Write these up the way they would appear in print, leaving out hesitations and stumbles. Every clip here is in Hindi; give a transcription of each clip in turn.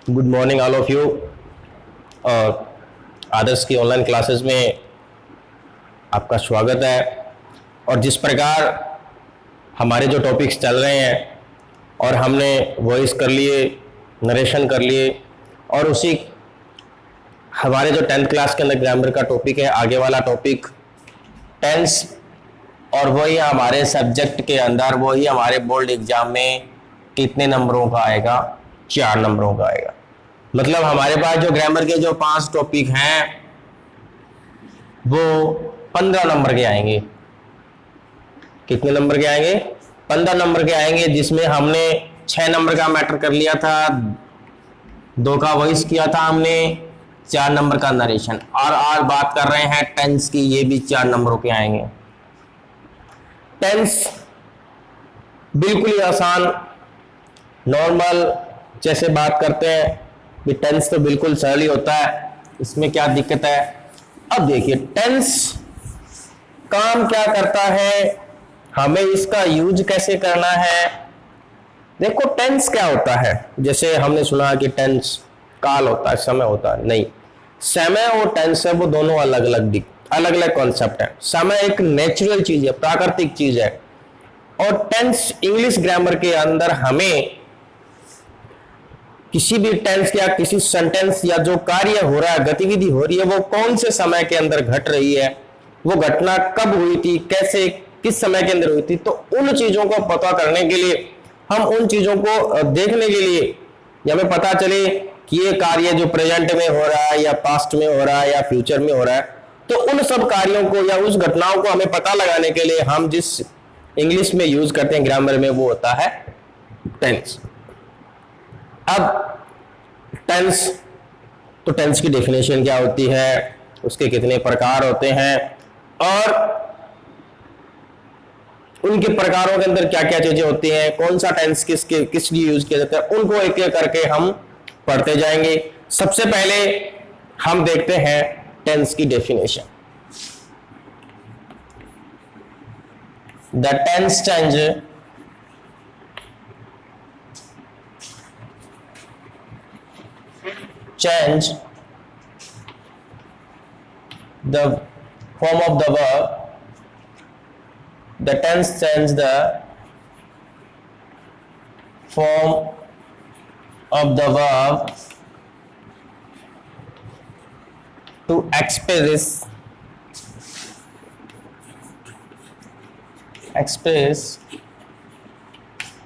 Good morning all of you. और आदर्श की ऑनलाइन क्लासेस में आपका स्वागत है। और जिस प्रकार हमारे जो टॉपिक्स चल रहे हैं और हमने वॉइस कर लिए, नरेशन कर लिए, और उसी हमारे जो 10th क्लास के अंदर ग्रामर का टॉपिक है, आगे वाला टॉपिक टेंस, और वही हमारे सब्जेक्ट के अंदर वही हमारे बोर्ड एग्जाम में कितने नंबरों का आएगा? 4 नंबरों का आएगा। मतलब हमारे पास जो ग्रामर के जो 5 टॉपिक हैं वो 15 नंबर के आएंगे। कितने नंबर के आएंगे? 15 नंबर के आएंगे, जिसमें हमने 6 नंबर का मैटर कर लिया था, 2 का वॉइस किया था हमने, 4 नंबर का नरेशन। और आज बात कर रहे हैं टेंस की, ये भी 4 नंबरों के आएंगे। टेंस बिल्कुल ही आसान, नॉर्मल जैसे बात करते हैं कि टेंस तो बिल्कुल सरल ही होता है, इसमें क्या दिक्कत है? अब देखिए टेंस काम क्या करता है, हमें इसका यूज कैसे करना है। देखो टेंस क्या होता है, जैसे हमने सुना कि टेंस काल होता है, समय होता है। नहीं, समय और टेंस है वो दोनों अलग अलग कॉन्सेप्ट है। समय एक नेचुरल चीज है, प्राकृतिक चीज है, और टेंस इंग्लिश ग्रामर के अंदर हमें किसी भी टेंस या किसी सेंटेंस या जो कार्य हो रहा है, गतिविधि हो रही है, वो कौन से समय के अंदर घट रही है, वो घटना कब हुई थी, कैसे, किस समय के अंदर हुई थी। तो उन चीजों को पता करने के लिए, हम उन चीजों को देखने के लिए, या हमें पता चले कि ये कार्य जो प्रेजेंट में हो रहा है या पास्ट में हो रहा है या फ्यूचर में हो रहा है, तो उन सब कार्यों को या उस घटनाओं को हमें पता लगाने के लिए हम जिस इंग्लिश में यूज करते हैं ग्रामर में, वो होता है टेंस। अब टेंस, तो टेंस की डेफिनेशन क्या होती है, उसके कितने प्रकार होते हैं, और उनके प्रकारों के अंदर क्या क्या चीजें होती हैं, कौन सा टेंस किस लिए यूज किया जाता है, उनको एक एक करके हम पढ़ते जाएंगे। सबसे पहले हम देखते हैं टेंस की definition. The tense change the form of the verb. The tense change the form of the verb to express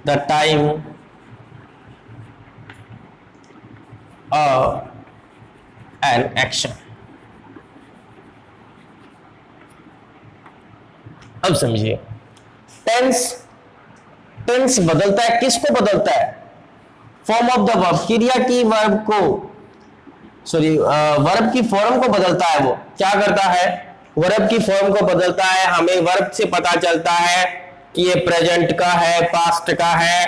the time of an action। अब समझिए, टेंस बदलता है, किसको बदलता है? फॉर्म ऑफ द वर्ब, क्रिया की वर्ब को, वर्ब की फॉर्म को बदलता है। वो क्या करता है? वर्ब की फॉर्म को बदलता है। हमें वर्ब से पता चलता है कि ये प्रेजेंट का है, पास्ट का है,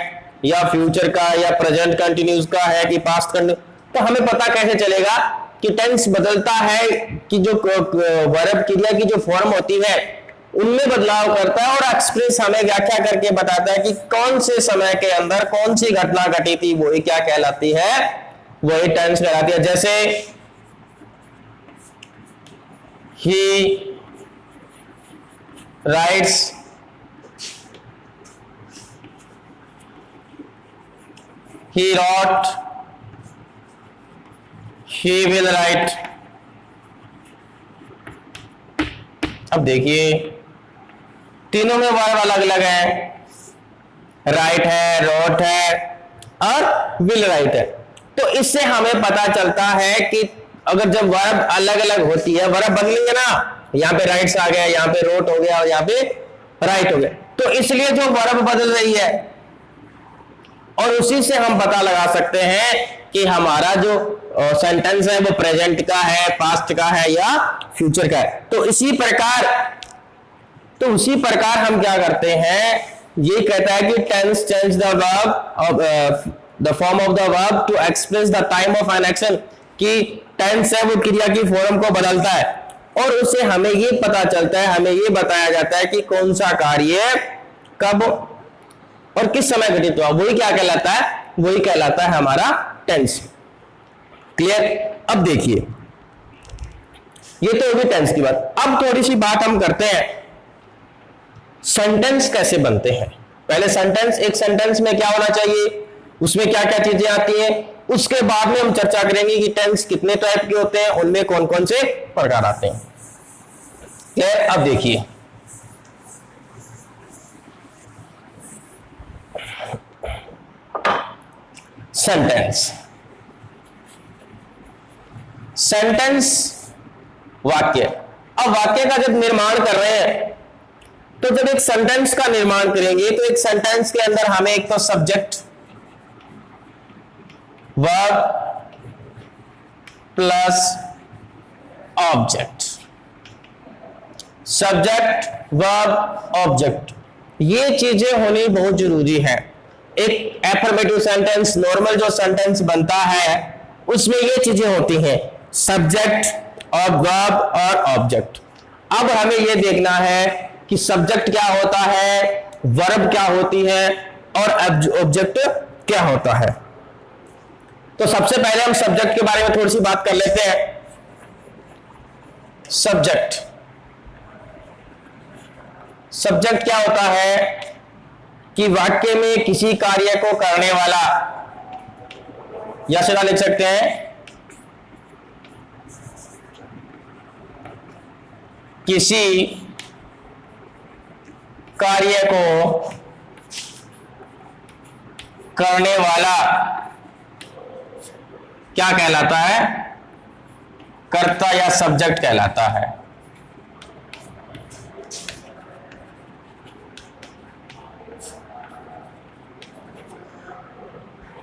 या फ्यूचर का, या प्रेजेंट कंटिन्यूस का है कि पास्ट कंटिन्यूस। तो हमें पता कैसे चलेगा कि टेंस बदलता है, कि जो वर्ब क्रिया की जो फॉर्म होती है उनमें बदलाव करता है, और एक्सप्रेस हमें व्याख्या करके बताता है कि कौन से समय के अंदर कौन सी घटना घटी थी, वही क्या कहलाती है? वही टेंस कहलाती है। जैसे ही rights, he wrote, he will write। अब देखिए तीनों में वर्ब अलग अलग है, राइट है, रोट है, और विल राइट है। तो इससे हमें पता चलता है कि अगर जब वर्ब अलग अलग होती है, वर्ब बदलेंगे ना, यहाँ पे राइट्स आ गया, यहाँ पे रोट हो गया और यहाँ पे राइट हो गया, तो इसलिए जो वर्ब बदल रही है, और उसी से हम पता लगा सकते हैं कि हमारा जो सेंटेंस है वो प्रेजेंट का है, पास्ट का है या फ्यूचर का है। तो उसी प्रकार हम क्या करते हैं, ये कहता है कि tense change the verb the form of the verb to express the time of an action, कि टेंस है वो क्रिया की फॉर्म को बदलता है और उससे हमें ये पता चलता है, हमें ये बताया जाता है कि कौन सा कार्य कब और किस समय घटित हुआ, वही क्या कहलाता है, वही कहलाता है हमारा टेंस। क्लियर? अब देखिए, ये तो होगी टेंस की बात। अब थोड़ी सी बात हम करते हैं सेंटेंस कैसे बनते हैं। पहले सेंटेंस, एक सेंटेंस में क्या होना चाहिए, उसमें क्या क्या चीजें आती हैं, उसके बाद में हम चर्चा करेंगे कि टेंस कितने टाइप के होते हैं, उनमें कौन कौन से प्रकार आते हैं। क्लियर? अब देखिए, सेंटेंस, सेंटेंस वाक्य। अब वाक्य का जब निर्माण कर रहे हैं तो जब एक सेंटेंस का निर्माण करेंगे तो एक सेंटेंस के अंदर हमें एक तो subject, verb plus object, subject verb object, ये चीजें होनी बहुत जरूरी है। एक एफर्मेटिव सेंटेंस, नॉर्मल जो सेंटेंस बनता है उसमें ये चीजें होती हैं, सब्जेक्ट और वर्ब और ऑब्जेक्ट। अब हमें यह देखना है कि सब्जेक्ट क्या होता है, वर्ब क्या होती है और ऑब्जेक्ट क्या होता है। तो सबसे पहले हम सब्जेक्ट के बारे में थोड़ी सी बात कर लेते हैं। सब्जेक्ट, सब्जेक्ट क्या होता है कि वाक्य में किसी कार्य को करने वाला, या सीधा लिख सकते हैं किसी कार्य को करने वाला क्या कहलाता है, कर्ता या सब्जेक्ट कहलाता है।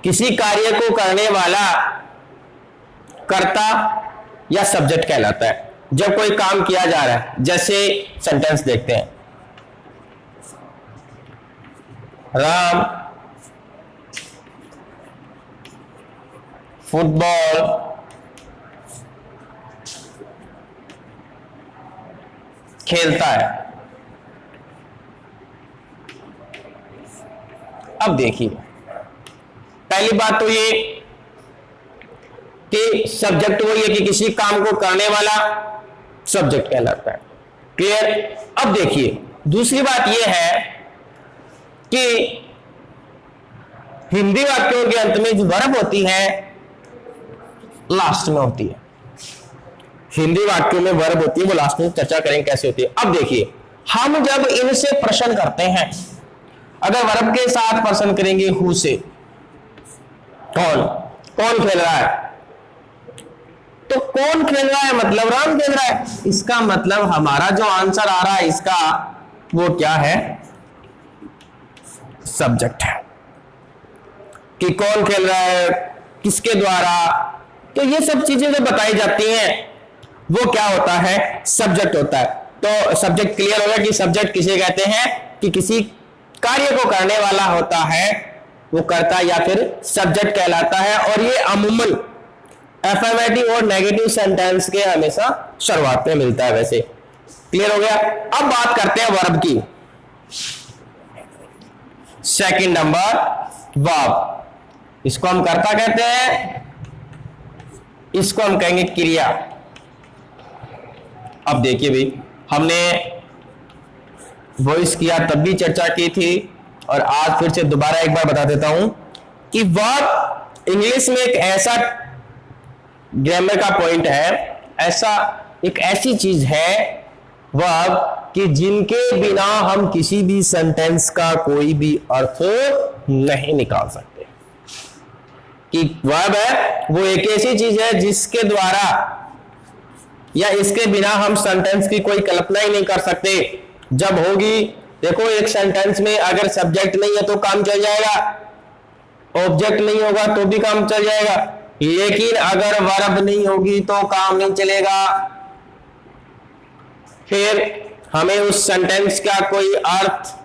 किसी कार्य को करने वाला कर्ता या सब्जेक्ट कहलाता है जब कोई काम किया जा रहा है। जैसे सेंटेंस देखते हैं, राम फुटबॉल खेलता है। अब देखिए, पहली बात तो ये कि सब्जेक्ट वो ये कि किसी काम को करने वाला सब्जेक्ट कहलाता है। क्लियर? अब देखिए, दूसरी बात ये है कि हिंदी वाक्यों के अंत में जो वर्ब होती है लास्ट में होती है। हिंदी वाक्यों में वर्ब होती है, वो लास्ट में चर्चा करेंगे कैसे होती है। अब देखिए, हम जब इनसे प्रश्न करते हैं, अगर वर्ब के साथ प्रश्न करेंगे हु से, कौन खेल रहा है, तो कौन खेल रहा है मतलब राम खेल रहा है। इसका मतलब हमारा जो आंसर आ रहा है इसका, वो क्या है, सब्जेक्ट है। कि कौन खेल रहा है, किसके द्वारा, तो ये सब चीजें जो बताई जाती हैं वो क्या होता है, सब्जेक्ट होता है। तो सब्जेक्ट क्लियर होगा कि सब्जेक्ट किसे कहते हैं, कि किसी कार्य को करने वाला होता है वो कर्ता या फिर सब्जेक्ट कहलाता है। और ये अमूमन एफर्मेटिव और नेगेटिव सेंटेंस के हमेशा शुरुआत में मिलता है। वैसे क्लियर हो गया। अब बात करते हैं वर्ब की। सेकंड नंबर वर्ब, इसको हम कर्ता कहते हैं, इसको हम कहेंगे क्रिया। अब देखिए भाई, हमने वॉइस किया तब भी चर्चा की थी और आज फिर से दोबारा एक बार बता देता हूं कि वर्ब इंग्लिश में एक ऐसा ग्रामर का पॉइंट है, ऐसा एक ऐसी चीज है वर्ब कि जिनके बिना हम किसी भी सेंटेंस का कोई भी अर्थ नहीं निकाल सकते। कि वर्ब है वो एक ऐसी चीज है जिसके द्वारा या इसके बिना हम सेंटेंस की कोई कल्पना ही नहीं कर सकते। जब होगी, देखो एक सेंटेंस में अगर सब्जेक्ट नहीं है तो काम चल जाएगा, ऑब्जेक्ट नहीं होगा तो भी काम चल जाएगा, लेकिन अगर वर्ब नहीं होगी तो काम नहीं चलेगा। फिर हमें उस सेंटेंस का कोई अर्थ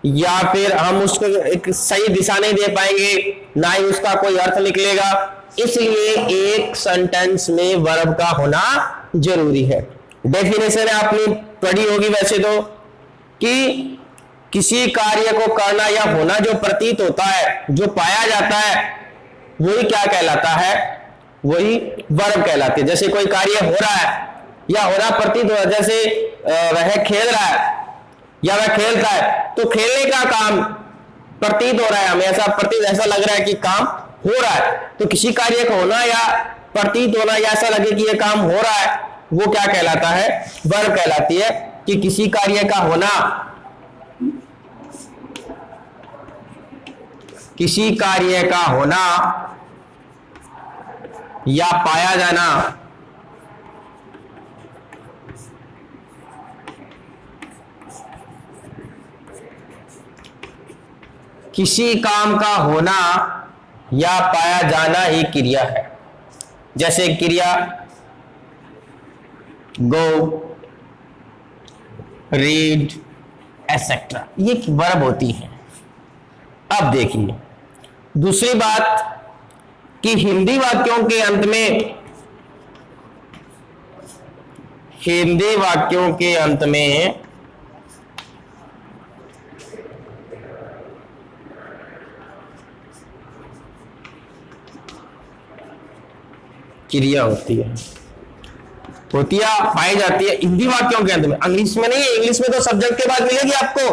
या फिर हम उसको एक सही दिशा नहीं दे पाएंगे, ना ही उसका कोई अर्थ निकलेगा। इसलिए एक सेंटेंस में वर्ब का होना जरूरी है। डेफिनेशन आपने पढ़ी होगी वैसे तो, कि किसी कार्य को करना या होना जो प्रतीत होता है, जो पाया जाता है, वही क्या कहलाता है? वही वर्ब कहलाती है। जैसे कोई कार्य हो रहा है या होना प्रतीत हो रहा है, जैसे वह खेल रहा है या वह खेलता है, तो खेलने का काम प्रतीत हो रहा है, हमें ऐसा प्रतीत, ऐसा लग रहा है कि काम हो रहा है। तो किसी कार्य का होना या प्रतीत होना या ऐसा लगे कि यह काम हो रहा है, वो क्या कहलाता है? वर्ब कहलाती है। कि किसी कार्य का होना, किसी कार्य का होना या पाया जाना किसी काम का होना या पाया जाना ही क्रिया है। जैसे क्रिया गो, रीड, एटसेट्रा, ये वर्ब होती है। अब देखिए दूसरी बात कि हिंदी वाक्यों के अंत में, हिंदी वाक्यों के अंत में क्रिया होती है, पाई जाती है हिंदी वाक्यों के अंत में। इंग्लिश में नहीं है। इंग्लिश में तो सब्जेक्ट के बाद मिलेगी आपको,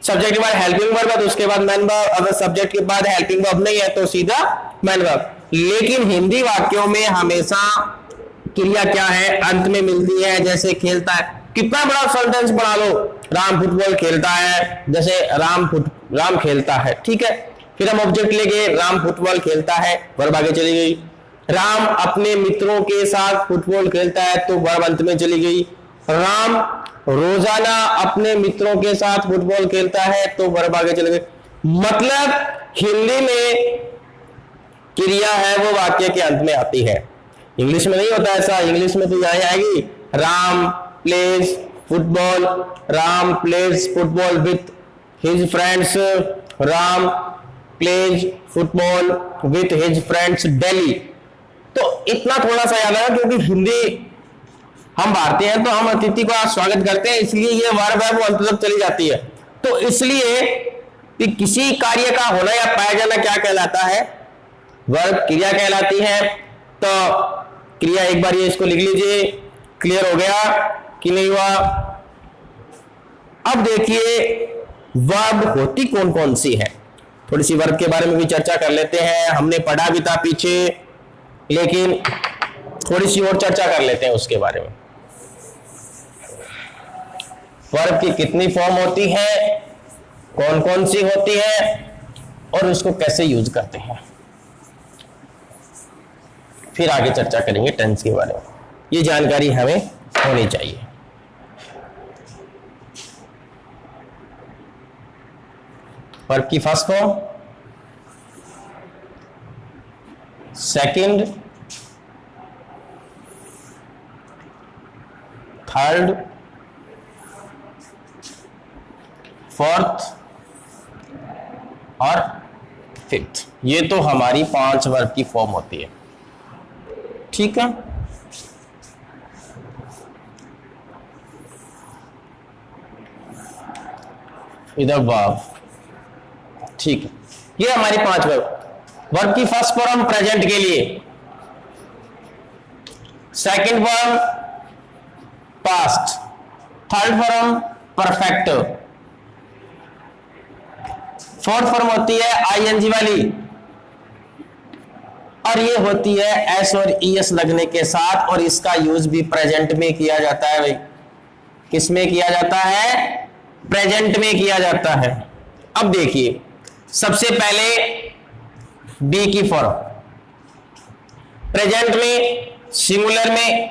सब्जेक्ट के बाद हेल्पिंग वर्ब है तो उसके बाद मैन वर्ब, अगर सब्जेक्ट के बाद हेल्पिंग वर्ब नहीं है तो सीधा मैन वर्ब। लेकिन हिंदी वाक्यों में हमेशा क्रिया क्या है? अंत में मिलती है। जैसे खेलता है, कितना बड़ा सेंटेंस बना लो, राम फुटबॉल खेलता है, जैसे राम खेलता है, ठीक है। फिर हम ऑब्जेक्ट लेके राम फुटबॉल खेलता है, वर्ब आगे चली गई। राम अपने मित्रों के साथ फुटबॉल खेलता है तो वर्ब अंत में चली गई। राम रोजाना अपने मित्रों के साथ फुटबॉल खेलता है तो वर्ब आगे चले गए। मतलब हिंदी में क्रिया है वो वाक्य के अंत में आती है। इंग्लिश में नहीं होता ऐसा। इंग्लिश में तो यही आएगी, Ram plays football, Ram plays football with his friends, Ram plays football with his friends daily. तो इतना थोड़ा सा याद आएगा, क्योंकि हिंदी हम भारतीय हैं तो हम अतिथि का स्वागत करते हैं, इसलिए ये वर्ब है वो अंत तक चली जाती है। तो इसलिए कि किसी कार्य का होना या पाया जाना क्या कहलाता है? वर्ब क्रिया कहलाती है। तो क्रिया एक बार ये इसको लिख लीजिए, क्लियर हो गया कि नहीं हुआ? अब देखिए वर्ब होती कौन कौन सी है, थोड़ी सी वर्ब के बारे में भी चर्चा कर लेते हैं। हमने पढ़ा भी था पीछे, लेकिन थोड़ी सी और चर्चा कर लेते हैं उसके बारे में। वर्ब की कितनी फॉर्म होती है, कौन कौन सी होती है और उसको कैसे यूज करते हैं, फिर आगे चर्चा करेंगे टेंस के बारे में। ये जानकारी हमें होनी चाहिए। वर्ब की first form, second, third, fourth और फिफ्थ। ये तो हमारी 5 वर्ब की फॉर्म होती है, ठीक है। इधर वर्ब, ठीक है। ये हमारी 5 वर्ब। वर्ब की फर्स्ट फॉर्म प्रेजेंट के लिए, second form past, third form perfect, fourth form होती है आईएनजी वाली, और ये होती है एस और ईएस लगने के साथ, और इसका यूज भी प्रेजेंट में किया जाता है। भाई किस में किया जाता है? प्रेजेंट में किया जाता है। अब देखिए सबसे पहले बी की फॉर्म, प्रेजेंट में, सिंगुलर में।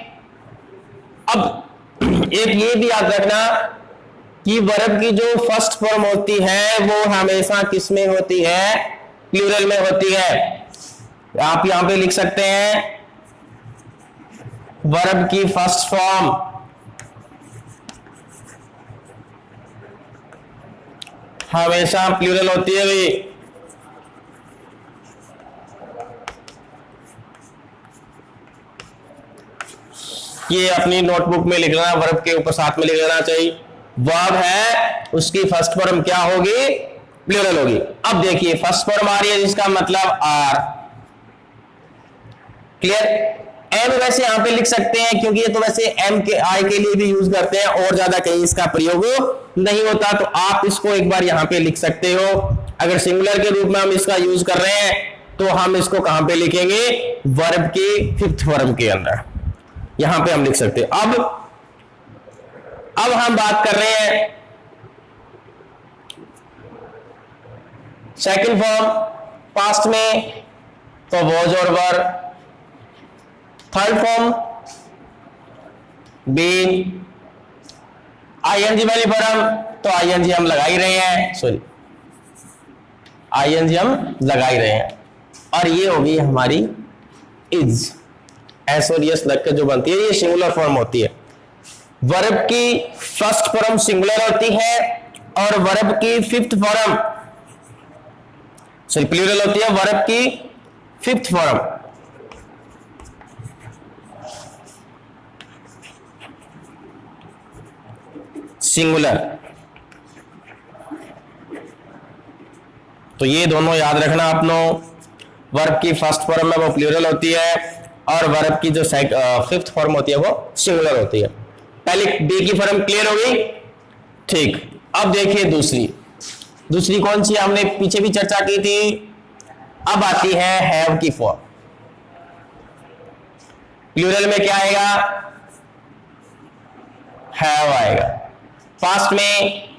अब एक ये भी याद रखना कि वर्ब की जो फर्स्ट फॉर्म होती है वो हमेशा किस में होती है? प्लूरल में होती है। आप यहां पे लिख सकते हैं वर्ब की फर्स्ट फॉर्म हमेशा प्लूरल होती है भाई। ये अपनी नोटबुक में लिख लेना, वर्ब के ऊपर साथ में लिख लेना चाहिए। वर्ब है उसकी फर्स्ट फॉर्म क्या होगी, प्लूरल होगी। अब देखिए फर्स्ट फॉर्म आ रही है जिसका मतलब आर, क्लियर। एम वैसे यहां पे लिख सकते हैं क्योंकि ये तो वैसे एम के आई के लिए भी यूज करते हैं और ज्यादा कहीं इसका प्रयोग नहीं होता, तो आप इसको एक बार यहां पे लिख सकते हो। अगर सिंगुलर के रूप में हम इसका यूज कर रहे हैं तो हम इसको कहां पे लिखेंगे, वर्ब की फिफ्थ फॉर्म के अंदर यहां पे हम लिख सकते हैं। अब हम बात कर रहे हैं सेकंड फॉर्म पास्ट में, तो वॉज और वर। थर्ड फॉर्म बीन, आईएनजी वाली फॉर्म तो आईएनजी हम लगा ही रहे हैं, सॉरी आईएनजी हम लगा ही रहे हैं। और ये होगी हमारी इज, एस और यस लग के जो बनती है ये सिंगुलर फॉर्म होती है। वर्ब की फर्स्ट फॉर्म सिंगुलर होती है और वर्ब की फिफ्थ फॉर्म सॉरी प्लूरल होती है। वर्ब की फिफ्थ फॉर्म सिंगुलर। तो ये दोनों याद रखना आपने, वर्ब की फर्स्ट फॉर्म है वो प्लूरल होती है और वर्ब की जो फिफ्थ फॉर्म होती है वो सिंगुलर होती है। पहले बी की फॉर्म क्लियर हो गई, ठीक। अब देखिए दूसरी कौन सी, हमने पीछे भी चर्चा की थी। अब आती है हैव की फॉर्म। प्लूरल में क्या आएगा, हैव आएगा। पास्ट में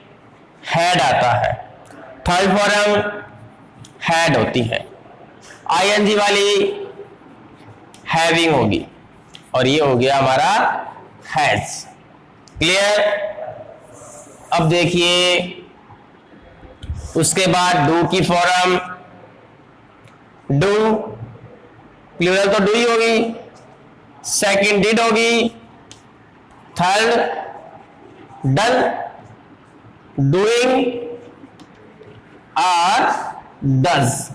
हैड आता है। थर्ड फॉर्म हैड होती है। आईएनजी वाली हैविंग होगी और ये हो गया हमारा हैज, क्लियर। अब देखिए उसके बाद डू की फॉर्म, डू प्लूरल तो डू ही होगी, सेकंड डिड होगी, थर्ड डन, डूइंग और डज।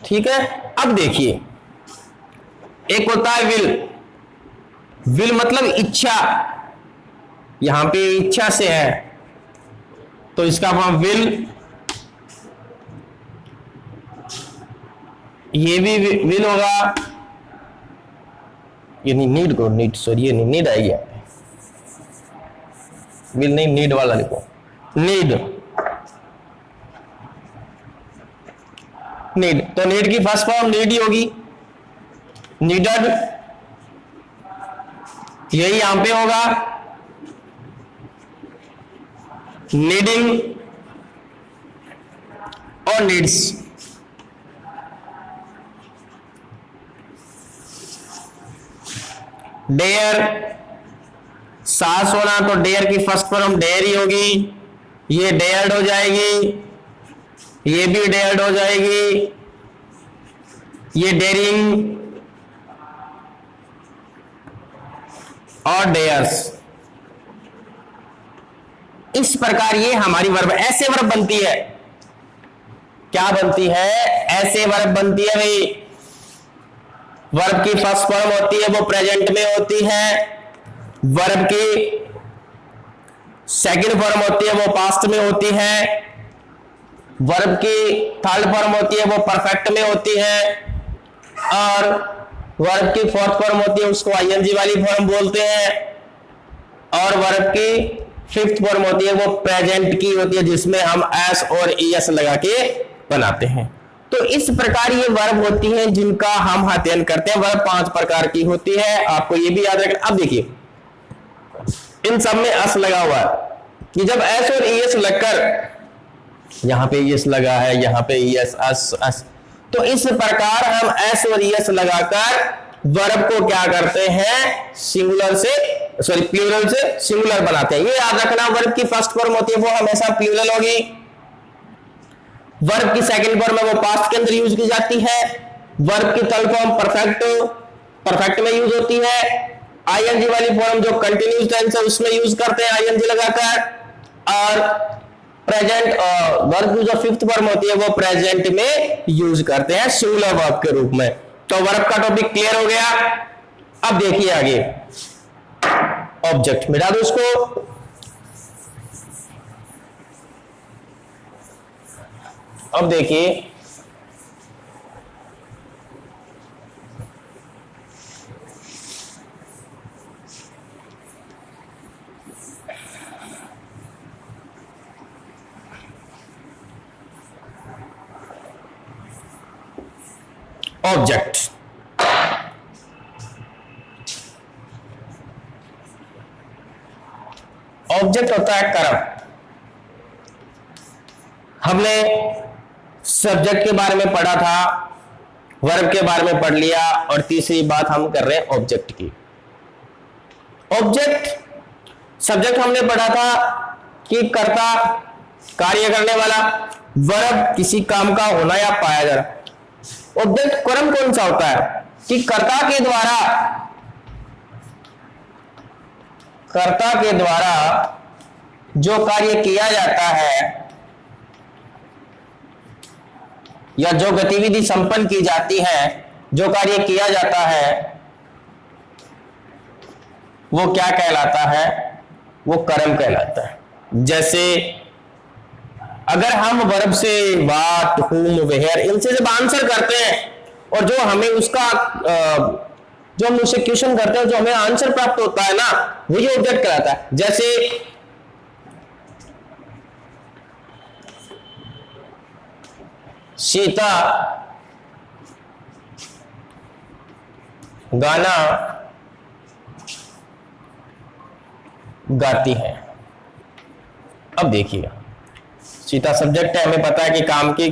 ठीक है। अब देखिए एक होता है विल मतलब इच्छा, यहां पे इच्छा से है तो इसका फॉर्म विल। ये भी विल होगा, ये नहीं नीड को नीड, सॉरी ये नहीं नीड आएगी, विल नहीं नीड वाला लिखो, नीड। नीड तो नीड की फर्स्ट फॉर्म नीड ही होगी, नीडेड, यही यहां पे होगा, नीडिंग और नीड्स। डेयर सास होना तो डेयर की फर्स्ट फॉर्म डेयर ही होगी, ये डेयर्ड हो जाएगी, ये भी डेयर्ड हो जाएगी, ये डेयरिंग और डेयर्स। इस प्रकार ये हमारी वर्ब ऐसे वर्ब बनती है। क्या बनती है, ऐसे वर्ब बनती है भाई। वर्ब की फर्स्ट फॉर्म होती है वो प्रेजेंट में होती है, वर्ब की सेकंड फॉर्म होती है वो पास्ट में होती है, वर्ब की थर्ड फॉर्म होती है वो परफेक्ट में होती है और वर्ब की फोर्थ फॉर्म होती है उसको आईएनजी वाली फॉर्म बोलते हैं और वर्ब की फिफ्थ फॉर्म होती है वो प्रेजेंट की होती है जिसमें हम एस और ईएस लगा के बनाते हैं। तो इस प्रकार ये वर्ब होती हैं जिनका हम अध्ययन करते हैं। वर्ब 5 प्रकार की होती है, आपको ये भी याद रखना। अब देखिए इन सब में एस लगा हुआ है कि जब एस और ईएस लगकर, यहां पे ईएस लगा है, यहां पे ईएस एस एस, तो इस प्रकार हम एस और ईएस लगाकर वर्ब को क्या करते हैं, सिंगुलर से सॉरी प्लूरल से सिंगुलर बनाते हैं। ये याद रखना, वर्ब की फर्स्ट फॉर्म होती है वो हमेशा प्लूरल होगी, वर्ब की सेकंड फॉर्म है वो पास्ट के अंदर यूज की जाती है, वर्ब की थर्ड फॉर्म परफेक्ट में यूज होती है, आईएनजी वाली फॉर्म जो कंटिन्यूस टेंस है उसमें यूज करते हैं आईएनजी लगाकर, और प्रेजेंट वर्ब की जो फिफ्थ फॉर्म होती है वो प्रेजेंट में यूज करते हैं सिंगुलर वर्ब के रूप में। तो वर्ब का टॉपिक क्लियर हो गया। अब देखिए आगे, ऑब्जेक्ट मिटा दो उसको। अब देखिए ऑब्जेक्ट, ऑब्जेक्ट होता है कर्म। हमने सब्जेक्ट के बारे में पढ़ा था, वर्ब के बारे में पढ़ लिया, और तीसरी बात हम कर रहे हैं ऑब्जेक्ट की। ऑब्जेक्ट, सब्जेक्ट हमने पढ़ा था कि कर्ता, कार्य करने वाला, वर्ब किसी काम का होना या पाया जाना। ऑब्जेक्ट कर्म कौन सा होता है कि कर्ता के द्वारा जो कार्य किया जाता है या जो गतिविधि संपन्न की जाती है, जो कार्य किया जाता है वो क्या कहलाता है, वो कर्म कहलाता है। जैसे अगर हम वर्ब से वाट, हुम, वेयर इनसे जब आंसर करते हैं और जो हमें उसका जो हम उससे क्वेश्चन करते हैं, जो हमें आंसर प्राप्त होता है ना, वही ऑब्जेक्ट कहलाता है। जैसे सीता गाना गाती है। अब देखिएगा, सीता सब्जेक्ट है, हमें पता है कि काम की,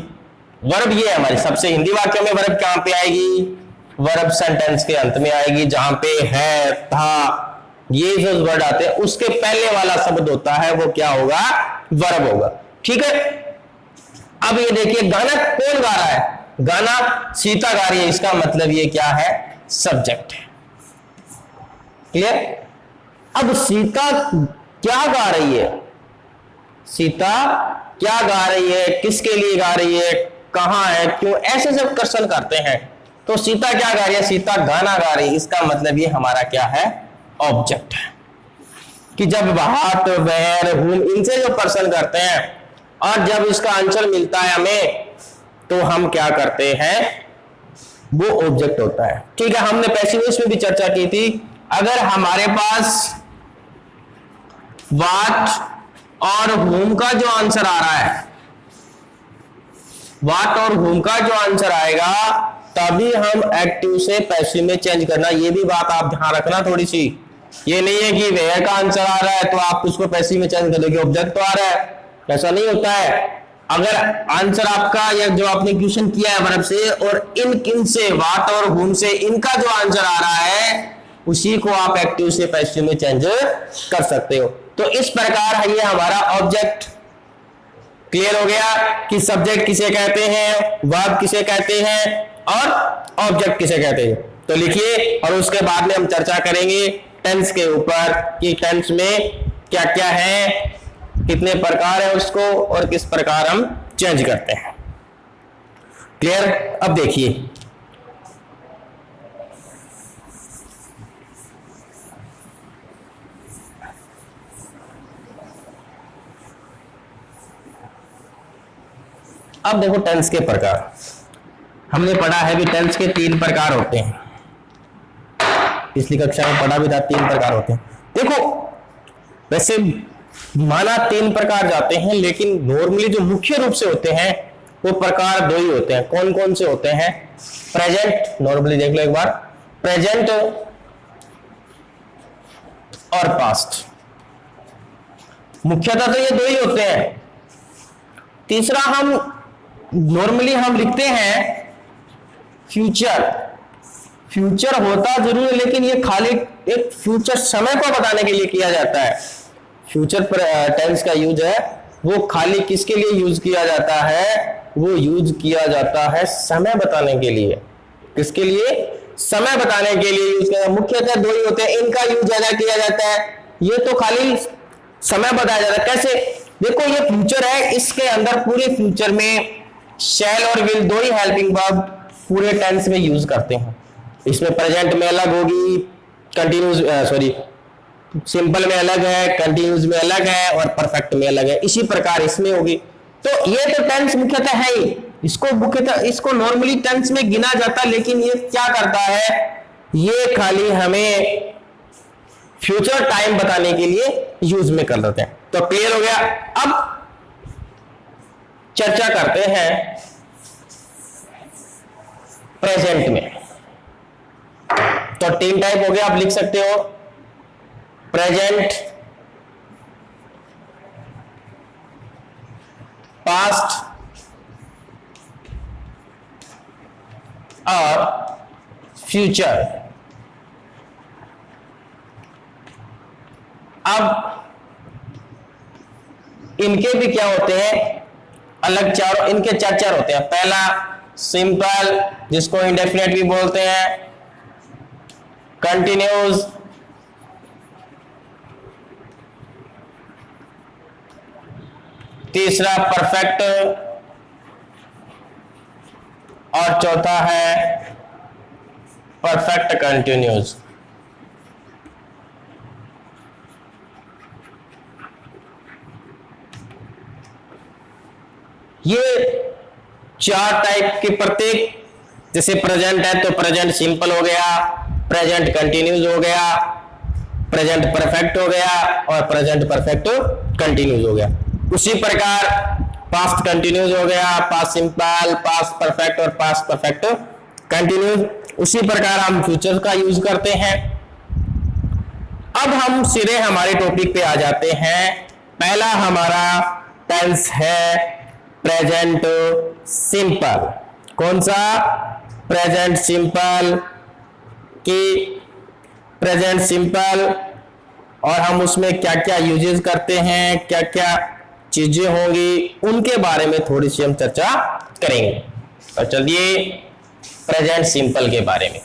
वर्ब ये है हमारी, सबसे हिंदी वाक्य में वर्ब कहां पे आएगी, वर्ब सेंटेंस के अंत में आएगी, जहां पे है, था, ये जो वर्ड आते हैं उसके पहले वाला शब्द होता है वो क्या होगा, वर्ब होगा। ठीक है। अब ये देखिए, गाना कौन गा रहा है, गाना सीता गा रही है, इसका मतलब ये क्या है, सब्जेक्ट है। क्लियर। अब सीता क्या गा रही है, सीता क्या गा रही है, किसके लिए गा रही है, कहां है, क्यों, ऐसे जब क्वेश्चन करते हैं तो सीता क्या गा रही है, सीता गाना गा रही है, इसका मतलब ये हमारा क्या है, ऑब्जेक्ट है। कि जब वाट, वेयर, हुम इनसे जो क्वेश्चन करते हैं और जब इसका आंसर मिलता है हमें, तो हम क्या करते हैं, वो ऑब्जेक्ट होता है। ठीक है। हमने पैसिव वॉइस में भी चर्चा की थी, अगर हमारे पास वाट और होम का जो आंसर आ रहा है, वाट और होम का जो आंसर आएगा, तभी हम एक्टिव से पैसिव में चेंज करना। ये भी बात आप ध्यान रखना थोड़ी सी। ये नहीं है कि वेयर का आंसर आ रहा है तो आप उसको पैसिव में चेंज कर दोगे, ऑब्जेक्ट तो आ रहा है, ऐसा नहीं होता है। अगर आंसर आपका या जो आपने क्वेश्चन किया है वर्ब से और इन किन से, वाट और होम से, इनका जो आंसर आ रहा है उसी को आप एक्टिव से पैसिव में चेंज कर सकते हो। तो इस प्रकार है ये हमारा ऑब्जेक्ट। क्लियर हो गया कि सब्जेक्ट किसे कहते हैं, वर्ब किसे कहते हैं और ऑब्जेक्ट किसे कहते हैं। तो लिखिए, और उसके बाद में हम चर्चा करेंगे टेंस के ऊपर कि टेंस में क्या क्या है, कितने प्रकार है उसको, और किस प्रकार हम चेंज करते हैं। क्लियर। अब देखिए, अब देखो टेंस के प्रकार। हमने पढ़ा है कि टेंस के 3 प्रकार होते हैं, पिछली कक्षा में पढ़ा भी था, 3 प्रकार होते हैं। देखो वैसे माना 3 प्रकार जाते हैं, लेकिन नॉर्मली जो मुख्य रूप से होते हैं वो प्रकार 2 ही होते हैं। कौन कौन से होते हैं, प्रेजेंट, नॉर्मली देख लो एक बार, प्रेजेंट और पास्ट। मुख्यतः तो ये 2 ही होते हैं। तीसरा हम नॉर्मली हम लिखते हैं फ्यूचर। फ्यूचर होता जरूर है, लेकिन ये खाली एक फ्यूचर समय को बताने के लिए किया जाता है। फ्यूचर टेंस का यूज है वो खाली किसके लिए यूज किया जाता है? वो यूज किया जाता है समय बताने के लिए। किसके लिए? समय बताने के लिए यूज किया। मुख्यतः दो ही होते हैं, इनका यूज ज्यादा किया जाता है। ये तो खाली समय बताया जाता है। कैसे? देखो ये फ्यूचर है, इसके अंदर पूरे फ्यूचर में शैल और विल दो ही हेल्पिंग वर्ब पूरे टेंस में यूज करते हैं। इसमें प्रेजेंट में अलग होगी, कंटिन्यूस सॉरी सिंपल में अलग है, कंटिन्यूस में अलग है और परफेक्ट में अलग है। इसी प्रकार इसमें होगी। तो ये तो टेंस मुख्यतः है ही, इसको नॉर्मली टेंस में गिना जाता है, लेकिन ये क्या करता है? ये खाली हमें फ्यूचर टाइम बताने के लिए यूज में कर लेते हैं। तो क्लियर हो गया। अब चर्चा करते हैं प्रेजेंट में। तो 3 टाइप हो गया, आप लिख सकते हो प्रेजेंट, पास्ट और फ्यूचर। अब इनके भी क्या होते हैं? अलग चार, इनके चार होते हैं। पहला सिंपल, जिसको इंडेफिनेट भी बोलते हैं, कंटिन्यूस, तीसरा परफेक्ट और चौथा है परफेक्ट कंटिन्यूस। ये 4 टाइप के प्रत्येक, जैसे प्रेजेंट है तो प्रेजेंट सिंपल हो गया, प्रेजेंट कंटिन्यूस हो गया, प्रेजेंट परफेक्ट हो गया और प्रेजेंट परफेक्ट कंटिन्यूस हो गया। उसी प्रकार पास्ट कंटिन्यूस हो गया, पास्ट सिंपल, पास्ट परफेक्ट और पास्ट परफेक्ट कंटिन्यूस। उसी प्रकार हम फ्यूचर का यूज करते हैं। अब हम सीधे हमारे टॉपिक पे आ जाते हैं। पहला हमारा टेंस है प्रेजेंट सिंपल। कौन सा? प्रेजेंट सिंपल की प्रेजेंट सिंपल, और हम उसमें क्या क्या यूजेस करते हैं, क्या क्या चीजें होंगी, उनके बारे में थोड़ी सी हम चर्चा करेंगे। तो चलिए प्रेजेंट सिंपल के बारे में।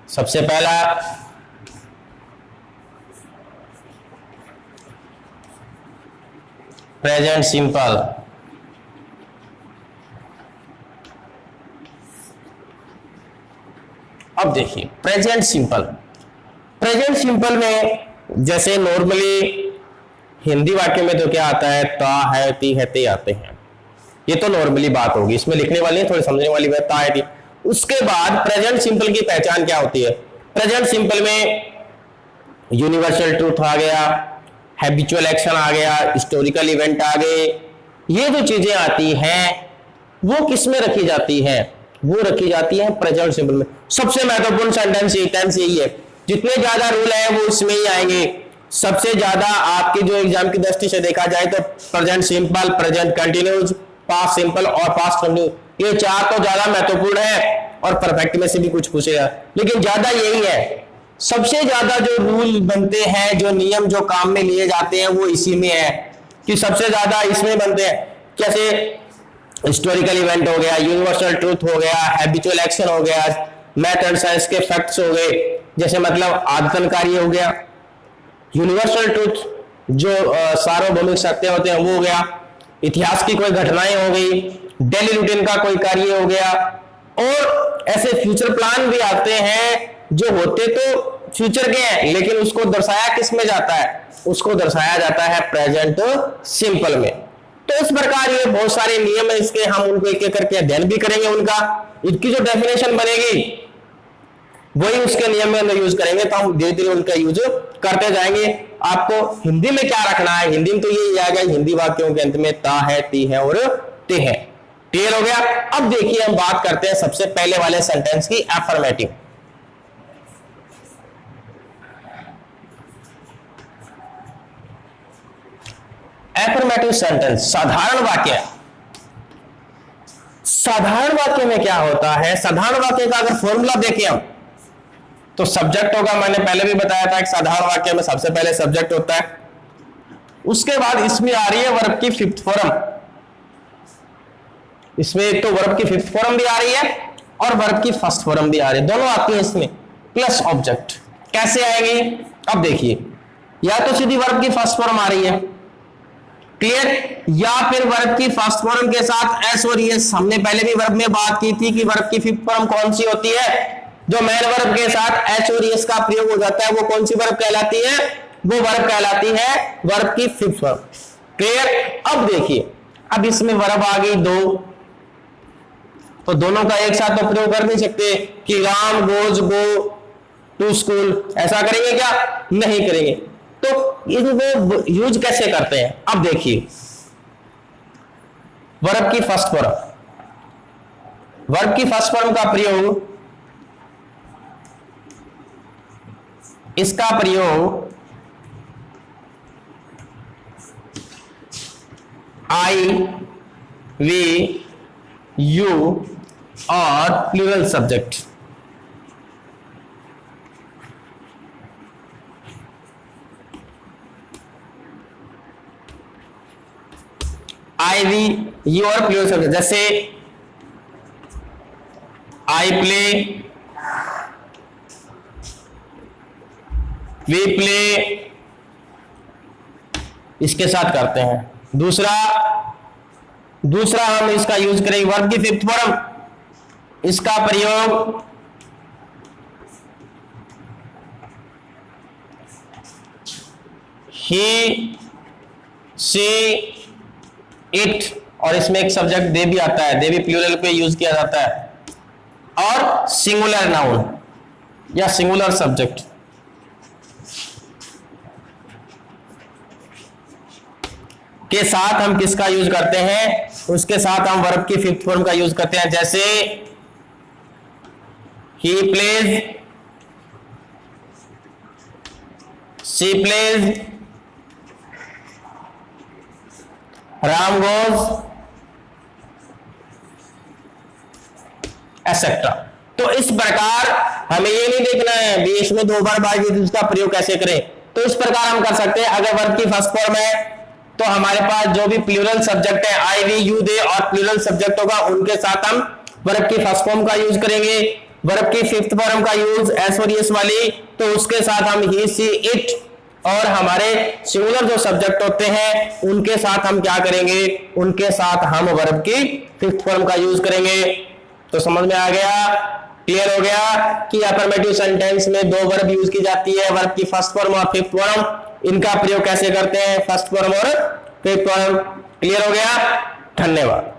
सबसे पहला प्रेजेंट सिंपल। अब देखिए प्रेजेंट सिंपल। प्रेजेंट सिंपल में जैसे नॉर्मली हिंदी वाक्य में तो क्या आता है? ता है, ती है, ते आते हैं। ये तो नॉर्मली बात होगी, इसमें लिखने वाली है, थोड़ी समझने वाली बात। ता है, ती। उसके बाद प्रेजेंट सिंपल की पहचान क्या होती है? प्रेजेंट सिंपल में यूनिवर्सल ट्रूथ आ गया, हैबिचुअल एक्शन आ गया, हिस्टोरिकल इवेंट आ गए। ये जो चीजें आती हैं वो किस में रखी जाती है? वो रखी जाती है प्रेजेंट सिंपल में। सबसे महत्वपूर्ण टेंस यही है। जितने ज्यादा रूल है वो इसमें ही आएंगे। सबसे ज्यादा आपके जो एग्जाम की दृष्टि से देखा जाए तो present simple, present continuous, past simple और पास्ट कंटिन्यूस, ये 4 तो ज्यादा महत्वपूर्ण है। और परफेक्ट में से भी कुछ पूछेगा, लेकिन ज्यादा यही है। सबसे ज्यादा जो रूल बनते हैं, जो नियम जो काम में लिए जाते हैं, वो इसी में है कि सबसे ज्यादा इसमें बनते हैं। कैसे? हिस्टोरिकल इवेंट हो गया, यूनिवर्सल ट्रूथ हो गया, हैबिचुअल एक्शन हो गया, मैथ एंड साइंस के फैक्ट्स हो गए, जैसे मतलब आदतन कार्य हो गया। यूनिवर्सल ट्रूथ जो सार्वभौमिक सत्य होते हैं वो हो गया। इतिहास की कोई घटनाएं हो गई, डेली रूटीन का कोई कार्य हो गया। और ऐसे फ्यूचर प्लान भी आते हैं जो होते तो फ्यूचर के हैं, लेकिन उसको दर्शाया किस में जाता है? उसको दर्शाया जाता है प्रेजेंट सिंपल में। तो इस प्रकार ये बहुत सारे नियम है इसके, हम उनको एक एक करके अध्ययन भी करेंगे। उनका इनकी जो डेफिनेशन बनेगी वही उसके नियम में यूज करेंगे। तो हम धीरे धीरे उनका यूज करते जाएंगे। आपको हिंदी में क्या रखना है? हिंदी में तो यही आएगा, हिंदी वाक्यों के अंत में ता है, ती है और ते है। क्लियर हो गया? अब देखिए हम बात करते हैं सबसे पहले वाले सेंटेंस की, अफर्मेटिव। एफर्मेटिव सेंटेंस, साधारण वाक्य। साधारण वाक्य में क्या होता है, साधारण वाक्य का अगर फॉर्मूला देखें हम तो सब्जेक्ट होगा, मैंने पहले भी बताया था कि साधारण वाक्य में सबसे पहले सब्जेक्ट होता है, उसके बाद इसमें आ रही है वर्ब की फिफ्थ फॉर्म। इसमें एक तो वर्ब की फिफ्थ फॉर्म भी आ रही है और वर्ब की फर्स्ट फॉर्म भी आ रही है, दोनों आती है इसमें, प्लस ऑब्जेक्ट। कैसे आएंगी अब देखिए, या तो सीधी वर्ब की फर्स्ट फॉर्म आ रही है, क्लियर, या फिर वर्ब की फर्स्ट फॉर्म के साथ एस और एस। हमने पहले भी वर्ब में बात की थी कि वर्ब की फिफ्थ फॉर्म कौन सी होती है, जो मेन वर्ब के साथ एच और एस का प्रयोग हो जाता है, वो कौन सी वर्ब कहलाती है, वो वर्ब कहलाती है वर्ब की फिफ्थ फॉर्म। क्लियर। अब देखिए, अब इसमें वर्ब आ गई दो, तो दोनों का एक साथ तो प्रयोग कर नहीं सकते कि Ram goes go to school, ऐसा करेंगे क्या, नहीं करेंगे। तो इनको यूज कैसे करते हैं, अब देखिए, वर्ब की फर्स्ट फॉर्म, वर्ब की फर्स्ट फॉर्म का प्रयोग, इसका प्रयोग आई, वी, यू और plural subject. I, we, you और प्लूरल सब्जेक्ट, जैसे आई प्ले, वी प्ले, इसके साथ करते हैं। दूसरा हम इसका यूज करेंगे वर्ब की फिफ्थ फॉर्म, इसका प्रयोग ही, सी, इट, और इसमें एक सब्जेक्ट दे भी आता है, दे भी प्लूरल पे यूज किया जाता है, और सिंगुलर नाउन या सिंगुलर सब्जेक्ट। के साथ हम किसका यूज करते हैं, उसके साथ हम वर्ब की फिफ्थ फॉर्म का यूज करते हैं, जैसे he plays, she plays, Ram goes, etcetera. तो इस प्रकार हमें ये नहीं देखना है भी इसमें दो बार बार उसका प्रयोग कैसे करें, तो इस प्रकार हम कर सकते हैं। अगर वर्ब की फर्स्ट फॉर्म है तो हमारे पास जो भी प्लूरल सब्जेक्ट है, आई, वी, यू, दे और प्लूरल सब्जेक्ट होगा, उनके साथ हम वर्ब की फर्स्ट फॉर्म का यूज करेंगे। वर्ब की फिफ्थ फॉर्म का यूज एस और एस वाली, तो उसके साथ हम ही, सी, इट और हमारे सिंगुलर जो सब्जेक्ट होते हैं उनके साथ हम क्या करेंगे, उनके साथ हम वर्ब की फिफ्थ फॉर्म का यूज करेंगे। तो समझ में आ गया, क्लियर हो गया कि अफर्मेटिव सेंटेंस में दो वर्ब यूज की जाती है, वर्ब की फर्स्ट फॉर्म और फिफ्थ फॉर्म, इनका प्रयोग कैसे करते हैं, फर्स्ट फॉर्म और फिफ्थ फॉर्म। क्लियर हो गया, धन्यवाद।